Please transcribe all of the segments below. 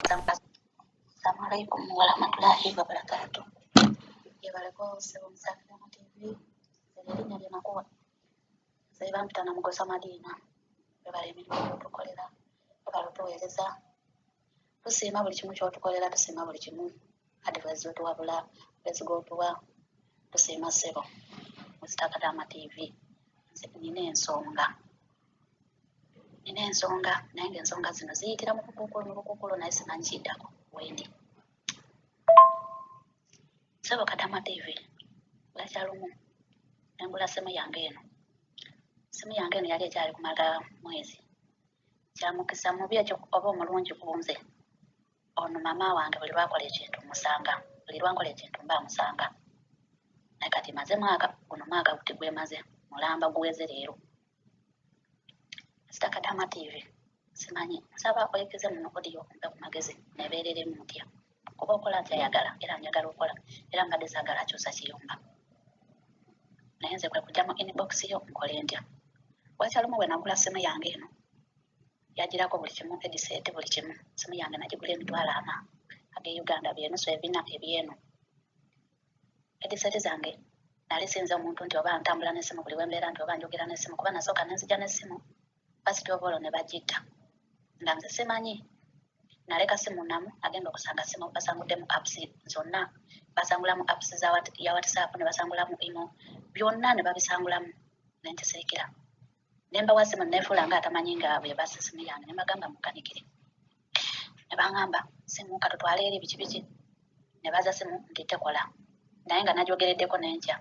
Assalamualaikum warahmatullahi wabarakatuh. Yebaleko sebo musafiri mu TV erinnya lye Makuwa ze bampita na Mugosa Madiina bebala emirimu gyotukolera bebala otuweereza tusiima buli kimu kyotukolera tusiima buli kimu advice zotuwabula bezi gotuwa tusiima ssebo muzitakatama TV nina ensonga naye ng'ensonga zino ziyitira mu bukuukulu naye simanyi kiddako wendi ssebo Katama TV lwakyalumu nengula simu yange eno yali ekyali kumala mwezi kyamukisa mubi ekyo oba omulungi kunze ono mama wange buli lwakola ekintu musanga buli lwankola ekintu mba musanga naye kati maze mwaka guno mwaka guti gwemaze mulamba guweze leero Katama TV simanyi nsaba oyekeze muno odiyo mpe ku magezi nebeereremu mutya kuba okola nti ayagala era njagala okola era mbadde saagala akyusa kiyumba naye nze kwe kujja mu inbox yo nkole ntya wakyalumu bwe nagula simu yange eno yagirako buli kimu ediseti buli kimu simu yange nagigula emitwalo 4 age Uganda byenusu ebina ebyeno ediseti zange nali sinze omuntu nti oba ntambula n'essimu buli wembeera nti oba njogera n'essimu kuba nasooka nenzija n'essimu basiti obolo ne bagitta nga nze simanyi naleka simu namu agenda okusanga simu basanguddemu apps zonna basangulamu apps ya WhatsApp ne basangulamu imo byonna ne babisangulamu nentisirikira nemba wa simu nefuula nga atamanyi nga bwe basi simu yange ne bagamba mukanikire ne bangamba simu katutwala eri biki ne baza simu nti tekola naye nga nagyogereddeko n'enkya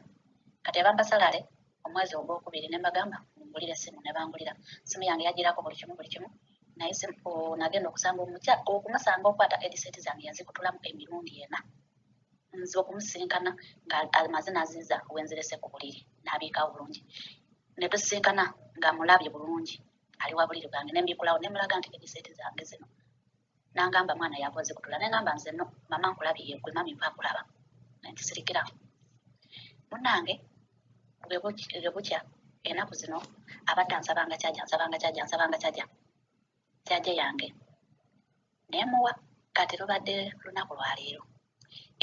kati ebamba salale omwezi ogwokubiri ne bagamba ngulire simu ne bangulira simu yange yagirako buli kimu naye simu nagenda okusanga okumusanga okwata ediseti zange yazikutulamu emirundi 4 nze okumusinkana nga amazina aziza wenzirese ku buliri n'abiikawo bulungi ne tusisinkana nga mulabye bulungi ali wa buliri bwange ne mbikulawo ne mulaga nti ediseti zange zino nangamba mwana yava ozikutula ne ngamba nze no mama nkulabye yegwe mami mpa kulaba nentisirikira munnange bwe bukya ennaku zino abadde ansabanga kyaja yange nemuwa kati lubadde lunaku lwaleero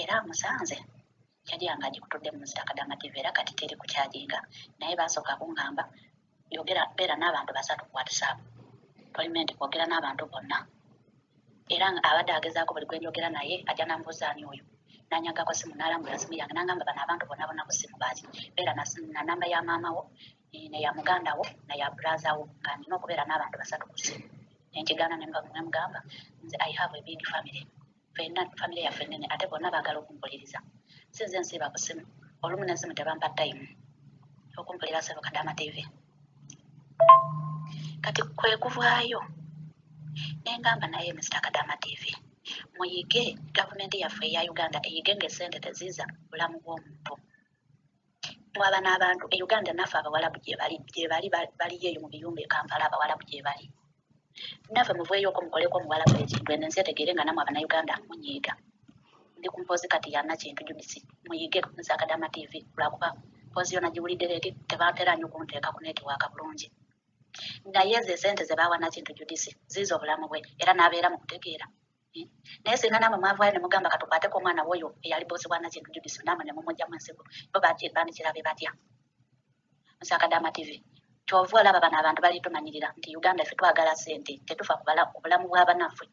era musanze kyaja yange agikutudde mu Zitakadama TV era kati teri kukyajinga naye basooka kuŋŋamba beera n'abantu 3 ku WhatsApp tolimenti kwogera n'abantu bonna era abadde agezaako buli gwe njogera naye ajja nambuuzaani oyo nanyagako simu n'alambula simu yange nangamba bano abantu bonna ku simu baaki beera na namba ya maama wo neya muganda wo neya brother wo nga nina okubeera n'abantu 3 ku simu nenkigaana nemugamba nze I have a big family fenna family yaffe nnene ate bonna baagala okumpuliriza sinze nsiiba ku simu olumu n'ensimu tebampa time okumpulira ssebo Kadama TV kati kwe kuvaayo nengamba naye Mr. Kadama TV muyige gavumenti yaffe eya Uganda eyige ng'essente teziiza bulamu bw'omuntu mwaba n'abantu e Uganda naffe abawalabu gye baliyo eyo mu biyumba e Kampala abawalabu gye bali naffe muveeyoko mukoleko omuwalabu ekintu eno ensi etegeere nga namwe abannayuganda munyiiga ndi ku mpoozi kati yanna kintu Judisi muyige Mr. Kadama TV lwakuba mpoozi yona giwulidde leeti tebatera nnyo kunteeka ku netiwaaka bulungi naye ze sente ze baawa Nakintu Judisi ziiza obulamu bwe era n'abeera mu kutegeera naye singa namwe mwavaayo ne mugamba katukwateko omwana woyo eyali boosi bwa Nakintu Judisi namwe ne mumugyamu ensigo bo bandikirabe batya Mr. Kadama TV kyova olaba bano abantu bali tumanyirira nti Uganda ffe twagala ssente tetufa ku bulamu bw'abannaffe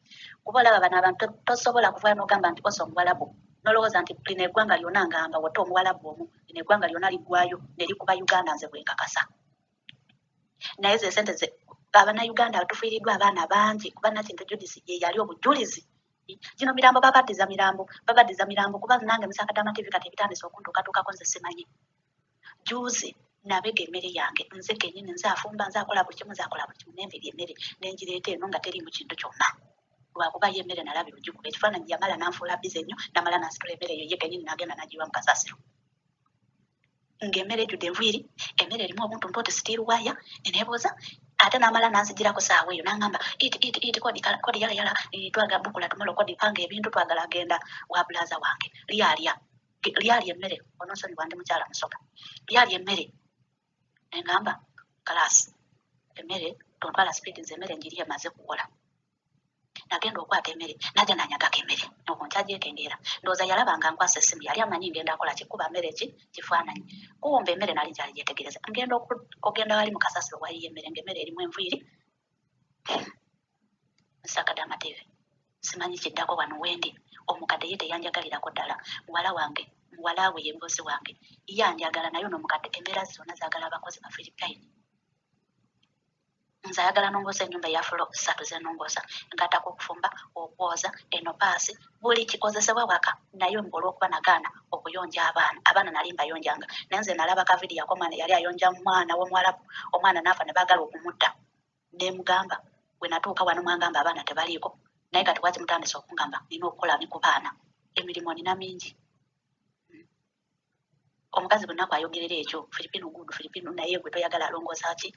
kuba olaba bano abantu tosobola kuvaayo n'ogamba nti osa omuwalabu nolowooza nti lino eggwanga lyonna ngamba wate omuwalabu omu lino eggwanga lyonna liggwayo ne likuba Uganda nze bwe nkakasa naye ze sente ze abannayuganda tufiiriddwa abaana bangi kuba Nakintu Judisi ye yali obujulizi gino mirambo babaddiza mirambo kuba nange Mr. Kadama TV kati ebitandise okuntuukatuukako nze simanyi juuzi nabega emmere yange nze kennyini nze afumba nze akola buli kimu nenviri emmere nengireeta eno nga teriimu kintu kyonna lwakuba ye emmere nalabira ogikuba ekifaananyi yamala nanfuula bize nnyo namala nansitula emmere yo ye kennyini nagenda nagiwa mu kasasiro ng'emmere ejjudde enviiri emmere erimu obuntu mpoti sitiiru waaya neneebuuza ate namala nanzigirako saawa eyo nangamba iti kodi yala twaga bukula tumala kodi panga ebintu twagala agenda wa bulaza wange lyalya emmere onosonyiwa ndi mukyala musoka lyalya emmere nengamba kalaasi emmere tontwala sipiidi nze emmere njiri emaze kuwola nagenda okwata emmere najja nanyagako emmere okwo nkyagyekengeera ndowooza yalabanga nkwasa essimu yali amanyi ngenda akola kikuba mmere ki kifaananyi kuwumba emmere nali nkyali gyetegereza ngenda ogenda wali mu kasasiro waliyo emmere ngaemmere erimu enviiri Sakadama TV simanyi kiddako wano wendi omukadde ye teyanjagalirako ddala muwala we ye mbosi wange ye anjagala naye ono omukadde embeera zonna zaagala abakozi ba Philippine nze ayagala nongoosa ennyumba eya fulo 3 zenongoosa ngatako okufumba okwoza eno paasi buli kikozesebwa waka naye olw'okuba nagaana okuyonja abaana nali mbayonjanga naye nze nalaba kavidi yako omwana yali ayonja mwana w'omuwalabu omwana naafa ne baagala okumutta ne mugamba bwe natuuka wano mwangamba abaana tebaliiko naye kati waki mutandise okungamba nina okukola ni ku baana emirimu nina mingi omukazi bwe nnaku ayogerera ekyo Filipino gudu Filipino naye gwe toyagala alongoosa ki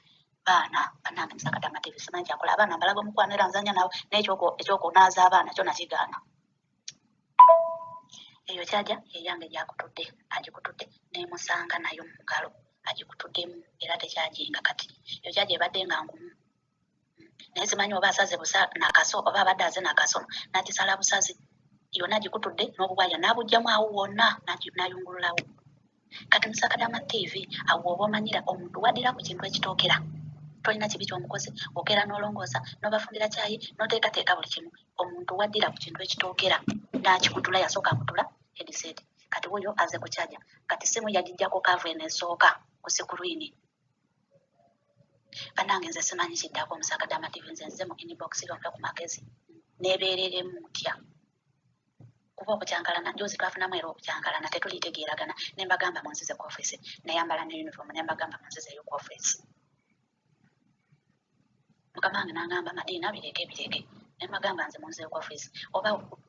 baana bannange Sakadama TV simanyi kyakola abaana mbalaga omukwana era nzanya nawe naye ekyokunaaza abaana kyo nakigaana eyo kyaja eyange gyakutudde agikutudde nemusanga nayo mu ngalo agikutuddemu era tekyajinga kati eyo kyaja ebadde nga ngumu naye simanyi oba asaze busa nakaso oba abadde aze nakaso nagisala busazi yonna agikutudde n'obuwaya nabugjamu awo wonna nayungululawo kati Musakadama TV awo oba omanyira omuntu waddira ku kintu ekitookera tolina kibi kyomukozi okera n'olongoosa n'obafumbira kyayi n'oteekateeka buli kimu omuntu waddira ku kintu ekitookera n'akikutula yasooka akutula headset kati wuyo aze kukyaja kati simu yagijjako kava enesooka ku sikulwini bannange nze simanyi kiddako Musakadama TV nze nzize mu inbox yompe ku magezi neebeereremu ntya kuba okukyankalana njozi twafunamu era okukyankalana tetulitegeeragana ne mbagamba munzize ku ofiisi neyambala ne uniform ne mbagamba munzizeyo ku ofiisi mukama wange n'angamba Madiina bireke ne mbagamba nze munzizeyo ku ofiisi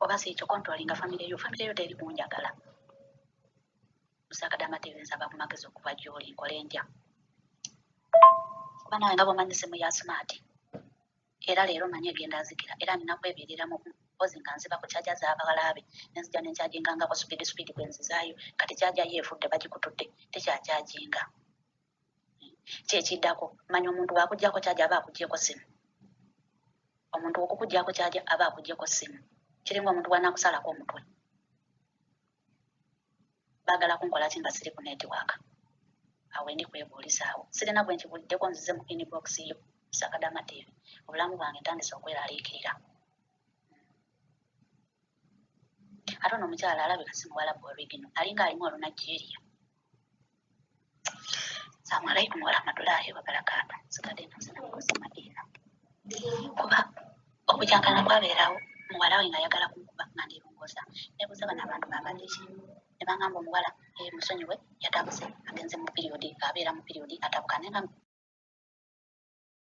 oba si ekyo controlling family yo teri kunjagala Musakadama TV nsaba ku magezi okuva gy'oli nkole ntya kuba nawe nga bw'omanyi simu ya smart era leero manyi egenda azikira era nina kwebeereramu mpozi nga nziba ku kyaja z'abalaabe nenzija nenkyajingangako speed bwe nzizaayo kati kyaja ye efudde bagikutudde tekyakyajinga kyekiddako manya omuntu waakuggyako kyaja aba akuggyeko simu omuntu okukuggyako kyaja aba akuggyeko simu kiringa omuntu wanaakusalako omutwe baagala kunkola ki nga siri ku netiwaaka awo ndi kwebuulizaawo sirina bwe nkibuliddeko nzize mu inbox yo Sakadama TV obulamu bwange ntandise okweraliikirira ate ono omukyala alabika si muwalabu w'ebigino alinga alimu olunageriya Assalamu alaikum warahmatullahi wabarakaatu sigadde nasinamukozi Madiina kuba okukyankana kwabeerawo muwala we nga ayagala kunkuba nga ndirongoosa nebuuza bano abantu babadde ki ne bangamba omuwala musonyiwe yatabuze agenze mu periodi abeera mu periodi atabuka naye nga